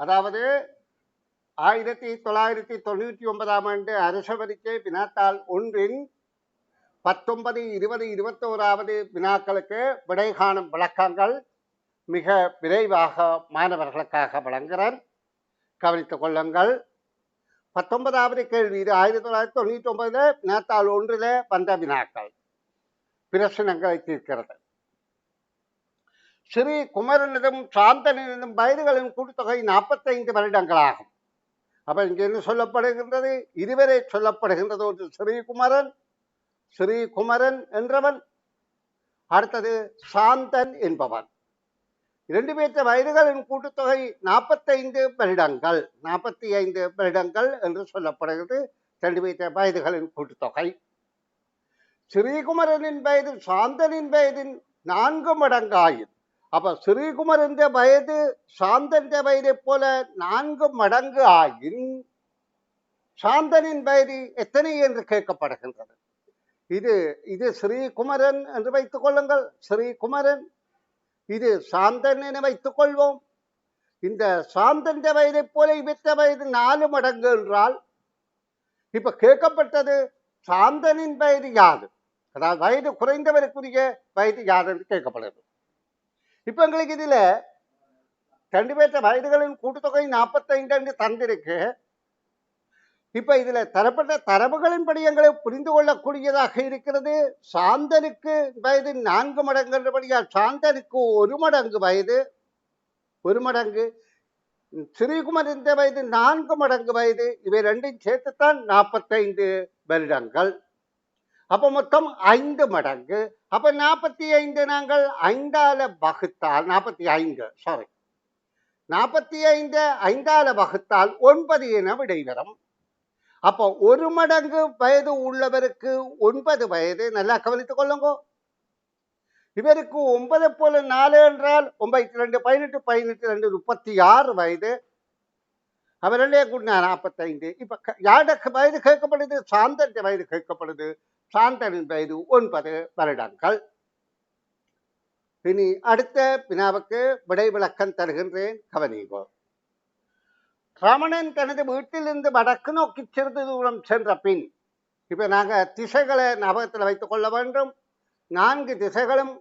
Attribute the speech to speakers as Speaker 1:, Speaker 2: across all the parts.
Speaker 1: அதாவது 1999ஆம் ஆண்டு அரச பரீட்சை வினாத்தாள் ஒன்றின் 19, 20, 21வது வினாக்களுக்கு விடை காணும் விளக்கங்கள் மிக விரைவாக மாணவர்களுக்காக வழங்குகிறேன். கவனித்துக் கொள்ளுங்கள். 19வது கேள்வி, இது 1999 வினாத்தாள் ஒன்றில் வந்த வினாக்கள் பிரச்சனைகளை தீர்க்கிறது. ஸ்ரீ குமரனிடம் சாந்தனிடம் வயதுகளின் கூட்டுத்தொகை 45 வருடங்களாகும். அப்ப இங்க என்ன சொல்லப்படுகின்றது? இதுவரை சொல்லப்படுகின்றது ஒரு ஸ்ரீகுமரன் என்றவன், அடுத்தது சாந்தன் என்பவன். இரண்டு பேற்ற வயதுகளின் கூட்டுத்தொகை 45 வருடங்கள், 45 வருடங்கள் என்று சொல்லப்படுகிறது. ரெண்டு பேற்ற வயதுகளின் கூட்டுத்தொகை. ஸ்ரீகுமரனின் வயது சாந்தனின் வயதின் 4 மடங்காயின். அப்ப ஸ்ரீகுமரன் வயது சாந்தன் வயதை போல 4 மடங்கு ஆயின் சாந்தனின் வயது எத்தனை என்று கேட்கப்படுகின்றது. இது ஸ்ரீகுமரன் என்று வைத்துக் கொள்ளுங்கள். ஸ்ரீகுமரன், இது சாந்தன் என வைத்துக் கொள்வோம். இந்த சாந்தன் வயதை போல இவற்ற வயது 4 மடங்கு என்றால் இப்ப கேட்கப்பட்டது சாந்தனின் வயது யாது, அதாவது வயது குறைந்தவருக்குரிய வயது யாது என்று கேட்கப்படுது. இப்ப எங்களுக்கு இதுல ரெண்டு பேற்ற வயதுகளின் கூட்டுத்தொகை 45 என்று தந்திருக்கு. இப்ப இதுல தரப்பட்ட தரவுகளின்படி எங்களை புரிந்து கொள்ளக்கூடியதாக இருக்கிறது. சாந்தனுக்கு வயது 4 மடங்கு என்றபடியால் சாந்தனுக்கு 1 மடங்கு வயது, 1 மடங்கு. ஸ்ரீகுமரன் வயது 4 மடங்கு வயது. இவை ரெண்டும் சேர்த்துத்தான் 45 வருடங்கள். அப்ப மொத்தம் 5 மடங்கு. அப்ப 45 நாங்கள் 5ஆல வகுத்தால் 45 5ஆல வகுத்தால் 9 என விடை வரும். அப்போ 1 மடங்கு வயது உள்ளவருக்கு 9 வயது. நல்லா கவனித்துக் கொள்ளுங்க. இவருக்கு 9 போல 4 என்றால் 9, 2, 18, 18, 2, 36 வயது. அவர்களே கூட 45. இப்ப யாருடைய வயது கேட்கப்படுது? சாந்தன் வயது கேட்கப்படுது. சாந்தனின் வயது 9 வருடங்கள். இனி அடுத்த வினாவுக்கு விடை விளக்கம் தருகின்றேன், கவனிங்கோ. ரமணன் தனது வீட்டிலிருந்து வடக்கு நோக்கி சிறிது தூரம் சென்ற பின், இப்ப நாங்க திசைகளை ஞாபகத்தில் வைத்துக் கொள்ள வேண்டும். 4 திசைகளும்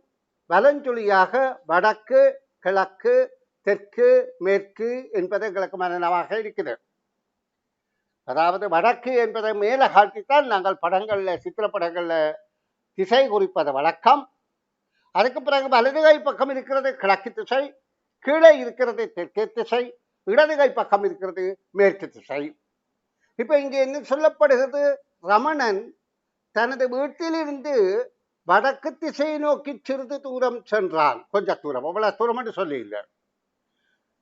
Speaker 1: வலஞ்சுழியாக வடக்கு, கிழக்கு, தெற்கு, மேற்கு என்பது எங்களுக்கு மனநமாக இருக்குது. அதாவது வடக்கு என்பதை மேல காட்டித்தான் நாங்கள் படங்கள்ல, சித்திரப்படங்கள்ல திசை குறிப்பது வழக்கம். அதுக்கு பிறகு வலது கை பக்கம் இருக்கிறது கிழக்கு திசை, கீழே இருக்கிறது தெற்கு திசை, இடது கை பக்கம் இருக்கிறது மேற்கு திசை. இப்ப இங்க என்ன சொல்லப்படுகிறது? ரமணன் தனது வீட்டிலிருந்து வடக்கு திசையை நோக்கி சிறிது தூரம் சென்றான். கொஞ்ச தூரம், அவ்வளவு தூரம் என்று சொல்லி இல்லை.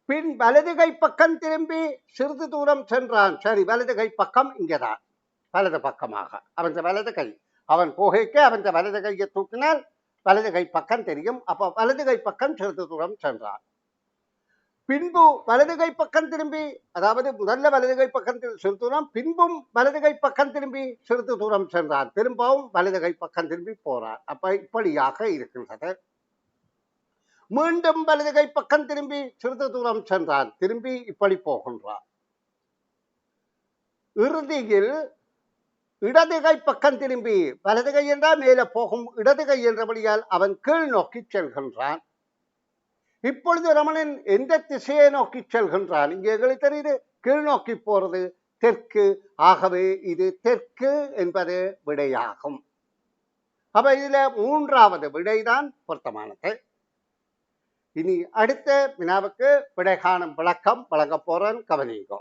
Speaker 1: பின் வலது கை பக்கம் திரும்பி சிறிது தூரம் சென்றான். சரி, வலது கை பக்கம் இங்கதான், வலது பக்கமாக அவன் வலது கை, அவன் போகைக்கு அவன் வலது கையை தூக்கினால் வலது கை பக்கம் தெரியும். அப்ப வலது கை பக்கம் சிறிது தூரம் சென்றான். பின்பு வலது கை பக்கம் திரும்பி, அதாவது முதல்ல வலது கை பக்கம் சிறிது தூரம், பின்பும் வலது கை பக்கம் திரும்பி சிறிது தூரம் சென்றான். திரும்பவும் வலது கை பக்கம் திரும்பி போறான். அப்ப இப்படியாக இருக்கின்றது. மீண்டும் வலது கை பக்கம் திரும்பி சிறிது தூரம் சென்றான். திரும்பி இப்படி போகின்றான். இறுதியில் இடது கை பக்கம் திரும்பி, வலது கை என்றால் மேலே போகும், இடது கை என்றபடியால் அவன் கீழ் நோக்கி செல்கின்றான். இப்பொழுது ரமணன் எந்த திசையை நோக்கி செல்கின்றான்? இங்கே எங்களுக்கு தெரியுது கீழ் நோக்கி போறது தெற்கு. ஆகவே இது தெற்கு என்பது விடையாகும். அப்ப இதுல 3வது விடைதான் பொருத்தமானது. இனி அடுத்த வினாவுக்கு விடை காணும் விளக்கம் வழங்க போறேன், கவனிங்கோ.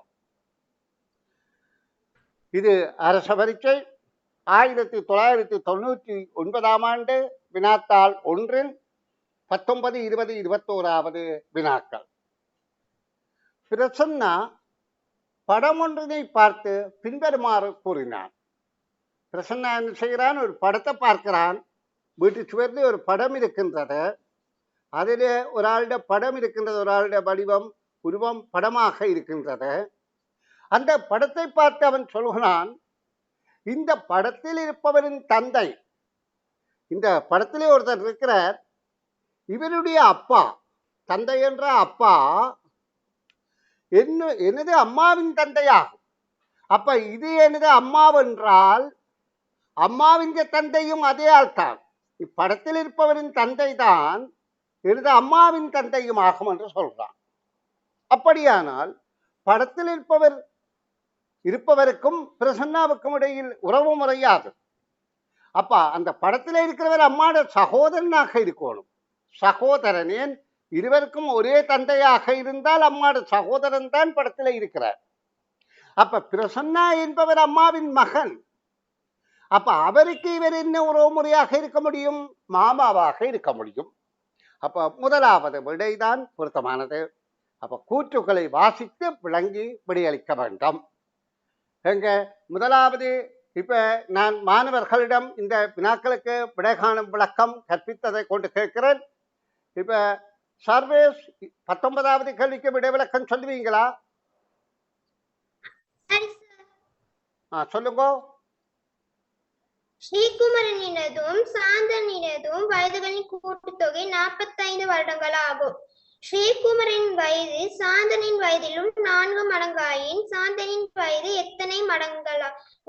Speaker 1: இது அரச பரீட்சை 1999ஆம் ஆண்டு வினாத்தாள் ஒன்றின் 19, 20, 21வது வினாக்கள். பிரசன்னா படம் ஒன்றினை பார்த்து பின்வருமாறு கூறினான். பிரசன்னா என்ன செய்கிறான்? ஒரு படத்தை பார்க்கிறான். வீட்டு சுவரில் ஒரு படம் இருக்கின்றது. அதிலே ஒரு ஆளுடைய படம் இருக்கின்றது. ஒரு ஆளுடைய வடிவம், உருவம் படமாக இருக்கின்றது. அந்த படத்தை பார்த்து அவன் சொல்கிறான், இந்த படத்தில் இருப்பவரின் தந்தை, இந்த படத்திலே ஒருத்தர் இருக்கிறார், இவருடைய அப்பா, தந்தை என்ற அப்பா எனது அம்மாவின் தந்தையாகும். அப்ப இது எனது அம்மாவென்றால் அம்மாவின் தந்தையும் அதே ஆள்தான். இப்படத்தில் இருப்பவரின் தந்தை தான் எனது அம்மாவின் தந்தையும் ஆகும் என்று சொல்றான். அப்படியானால் படத்தில் இருப்பவருக்கும் பிரசன்னாவுக்கும் இடையில் உறவு முறையாது. அப்ப அந்த படத்தில் இருக்கிறவர் அம்மாட சகோதரனாக இருக்கணும். சகோதரனேன் இருவருக்கும் ஒரே தந்தையாக இருந்தால் அம்மாட சகோதரன் தான் படத்தில் இருக்கிறார். அப்ப பிரசன்னா என்பவர் அம்மாவின் மகன். அப்ப அவருக்கு இவர் என்ன உறவு முறையாக இருக்க முடியும்? மாமாவாக இருக்க முடியும். அப்ப முதலாவது விடைதான் பொருத்தமானது. அப்ப கூற்றுக்களை வாசித்து விளங்கி விடையளிக்க வேண்டும். எங்க முதலாவது இப்ப நான் மாணவர்களிடம் இந்த வினாக்களுக்கு விடை காணும் விளக்கம் கற்பித்ததை கொண்டு கேட்கிறேன். இப்ப சர்வேஸ் 19வது கேள்விக்கு விடை விளக்கம் சொல்லுவீங்களா? சொல்லுங்க.
Speaker 2: ஸ்ரீகுமரனினதும் சாந்தனினதும் வயதுகளின் கூட்டுத்தொகை 45 வருடங்களாகும். ஸ்ரீகுமரின் வயது சாந்தனின் வயதிலும் 4 மடங்காயின் சாந்தனின் வயது எத்தனை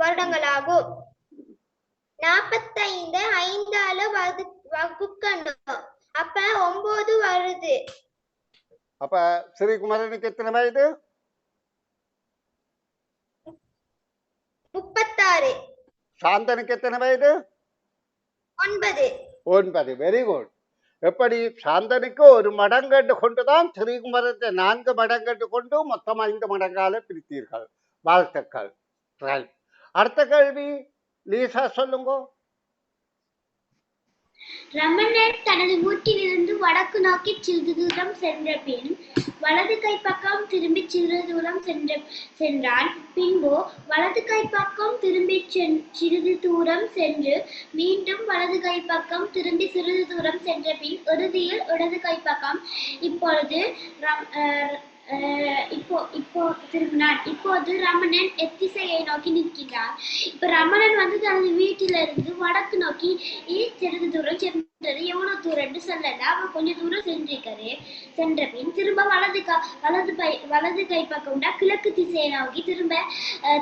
Speaker 2: வருடங்களாகும்? 45 5ஆல வகுக்கணும். அப்ப 9 வருது.
Speaker 1: அப்ப ஸ்ரீகுமரனுக்கு எத்தனை வயது?
Speaker 2: 36.
Speaker 1: சாந்தனுக்கு எத்தனை வயது?
Speaker 2: 9.
Speaker 1: Very good. எப்படி சாந்தனுக்கு 1 மடங்கு கொண்டுதான் ஸ்ரீகுமரத்தை 4 மடங்கு கொண்டு மொத்தம் 5 மடங்கால பிரித்தீர்கள். வாழ்த்துக்கள். அடுத்த கேள்வி லீசா சொல்லுங்க.
Speaker 3: ரமணன் தனது வீட்டிலிருந்து வடக்கு நோக்கி சிறிது தூரம் சென்ற பின் வலது கை பக்கம் திரும்பி சிறிது தூரம் சென்றான். பின்பு வலது கை பக்கம் திரும்பி சிறிது தூரம் சென்று மீண்டும் வலது கை பக்கம் திரும்பி சிறிது தூரம் சென்ற பின் இறுதியில் இடது கை பக்கம் இப்போ திரும்பினான். இப்போது ரமணன் எத்திசையை நோக்கி நிற்கிறார். இப்ப ரமணன் தனது வீட்டில இருந்து வடக்கு நோக்கி சிறிது தூரம் சென்றது. எவ்வளவு தூரம் சொல்லல, அவன் கொஞ்சம் தூரம் சென்ற பின் திரும்ப வலது கை பக்கம் கிழக்கு திசையை நோக்கி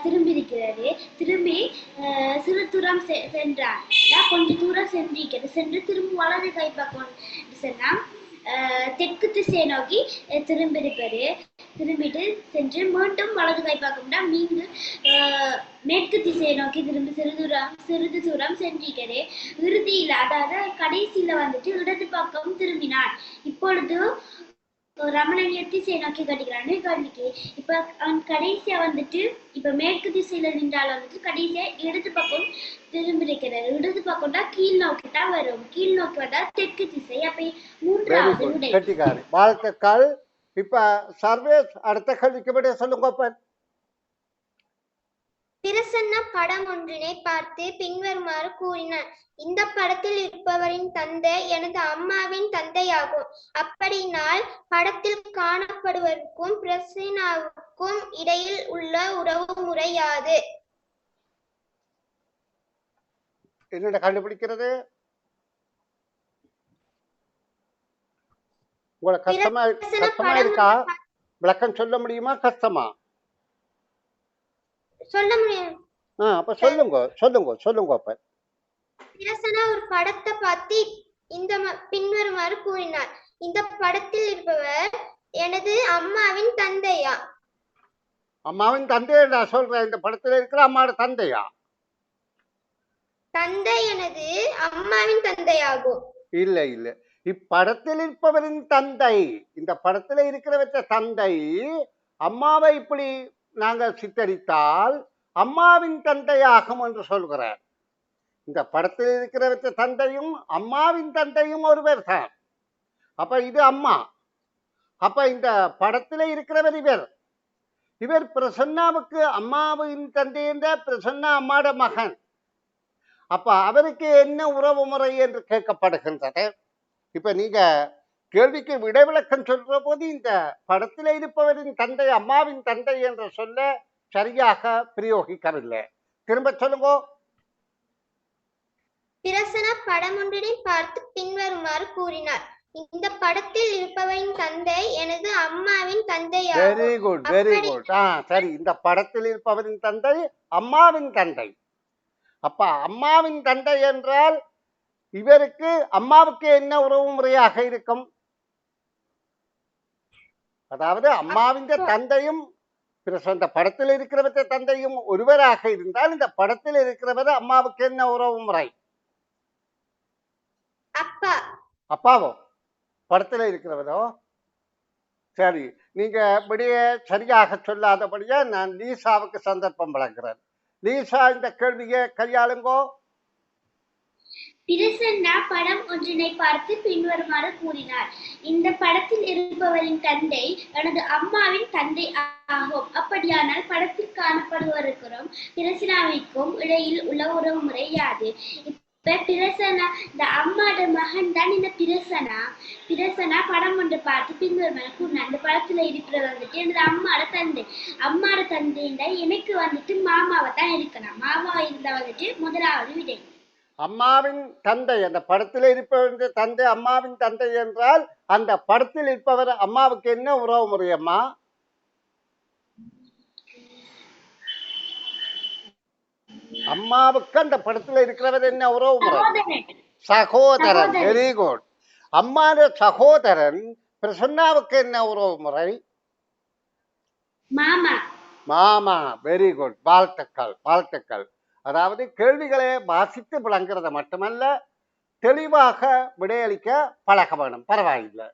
Speaker 3: திரும்பி இருக்கிறது. திரும்பி சிறு தூரம் சென்றார். கொஞ்சம் தூரம் சென்று திரும்ப வலது கை பக்கம் சொன்னா தெற்கு திசையை நோக்கி திரும்பிட்டு சென்று மீண்டும் வலது கை பார்க்க மீண்டும் மேற்கு திசையை நோக்கி திரும்பி சிறிது தூரம் சென்றிருக்கிறது. இறுதியில் அதாவது கடைசியில இடது பக்கம் திரும்பினான். இப்பொழுது ரமணன் திசையை நோக்கி கட்டிக்கிறான். இப்ப அவன் கடைசியா இப்ப மேற்கு திசையில நின்றால் கடைசியா இடது பக்கம் திரும்பி இருக்கிறது. இடது பக்கம் தான் கீழ் நோக்கி தான் வரும். கீழ் நோக்கி வந்தா தெற்கு திசை. அப்ப 3வது விடை.
Speaker 1: வாழ்த்துக்கள். இப்ப சர்வேஸ் அடுத்த கேள்விக்கு விட சொல்லுங்க.
Speaker 2: பிரசன்னா படம் ஒன்றினை பார்த்து பின்வருமாறு கூறினார். இந்த படத்தில் இருப்பவரின் தந்தை எனது அம்மாவின் தந்தையாகும். அப்படினால் படத்தில் காணப்படுவதற்கும் பிரசன்னாவுக்கும் இடையில் உள்ள உறவு முறையாது.
Speaker 1: என்னோட கண்டுபிடிக்கிறது உங்களுக்கு கஷ்டமா இருக்கா? விளக்கம் சொல்ல முடியுமா? கஷ்டமா?
Speaker 2: சொல்ல முடியும்.
Speaker 1: அப்ப சொல்லுங்க. அப்ப
Speaker 2: பிரசன்னா ஒரு படத்தை பார்த்து இந்த பின்வருமாறு கூறினார். இந்த படத்தில் இருப்பவர் எனது அம்மாவின் தந்தையா?
Speaker 1: அம்மாவின் தந்தையா நான் சொல்றேன். இந்த படத்துல இருக்கிற அம்மாவோட தந்தையா?
Speaker 2: தந்தை எனது அம்மாவின் தந்தையாகும்.
Speaker 1: இல்ல இப்படத்தில் இருப்பவரின் தந்தை, இந்த படத்துல இருக்கிறவற்ற தந்தை அம்மாவை இப்படி நாங்கள் சித்தரித்தால் அம்மாவின் தந்தையாகும் என்று சொல்கிறார். இந்த படத்தில் இருக்கிறவற்ற தந்தையும் அம்மாவின் தந்தையும் ஒருவர் தான். அப்ப இது அம்மா. அப்ப இந்த படத்துல இருக்கிறவர் இவர் பிரசன்னாவுக்கு அம்மாவின் தந்தை என்ற பிரசன்னா அம்மாட மகன். அப்ப அவருக்கு என்ன உறவு முறை என்று கேட்கப்படுகின்றது. இப்ப நீங்க கேள்விக்கு விடைவிலக்கம் சொல்ற போது இந்த படத்தில் இருப்பவரின் தந்தை அம்மாவின் தந்தை என்று சொல்ல சரியாக பிரயோகிக்கவில்லை. திரும்ப சொல்லுங்க.
Speaker 2: பிரசன்னா படம் ஒன்றினை பார்த்து பின்வருமாறு கூறினார். இந்த படத்தில் இருப்பவரின் தந்தை எனது அம்மாவின்
Speaker 1: வெரி
Speaker 2: தந்தையாகும்.
Speaker 1: குட் வெரி
Speaker 2: அப்படி
Speaker 1: குட். சரி, இந்த படத்தில் இருப்பவரின் தந்தை அம்மாவின் தந்தை. அப்ப அம்மாவின் தந்தை என்றால் இவருக்கு அம்மாவுக்கு என்ன உறவு முறையாக இருக்கும்? அதாவது அம்மாவின் தந்தையும் இந்த படத்தில் இருக்கிறவற்ற தந்தையும் ஒருவராக இருந்தால் இந்த படத்தில் இருக்கிறவர் அம்மாவுக்கு என்ன உறவு முறை?
Speaker 2: அப்பா.
Speaker 1: அப்பாவோ படத்துல இருக்கிறவரோ? சரி, நீங்க விடைய சரியாக சொல்லாதபடியா நான் லீசாவுக்கு சந்தர்ப்பம் வழங்குறேன். லீசா, இந்த கேள்வியை கையாளுங்கோ.
Speaker 3: பிரசன்னா படம் ஒன்றினை பார்த்து பின்வருமாறு கூறினார். இந்த படத்தில் இருப்பவரின் தந்தை எனது அம்மாவின் தந்தை ஆகும். அப்படியானால் படத்தில் காணப்படுவதற்கும் பிரசன்னாவிற்கும் இடையில் உள்ள உறவுமுறை யாது? இப்ப பிரசன்னா இந்த அம்மாட மகன் தான் இந்த பிரசன்னா படம் ஒன்று பார்த்து பின்வருமாறு கூறினார். இந்த படத்துல இருக்கிற வந்துட்டு எனது அம்மாட தந்தைண்டா எனக்கு வந்துட்டு மாமாவை தான் இருக்கணும். மாமா இருந்தா வந்துட்டு முதலாவது விடை.
Speaker 1: அம்மாவின் தந்தை, அந்த படத்தில் இருப்பவர் தந்தை அம்மாவின் தந்தை என்றால் அந்த படத்தில் இருப்பவர் அம்மாவுக்கு என்ன உறவு முறை அம்மா? அம்மாவுக்கு அந்த படத்துல இருக்கிறவர் என்ன உறவு முறை? சகோதரன். Very good. அம்மாவோட சகோதரன் பிரசன்னாவுக்கு என்ன உறவு முறை?
Speaker 3: மாமா.
Speaker 1: மாமா. Very good. வாழ்த்துக்கள் வாழ்த்துக்கள். அதாவது கேள்விகளை வாசித்து விளங்குறத மட்டுமல்ல, தெளிவாக விடையளிக்க பழக வேணும். பரவாயில்லை.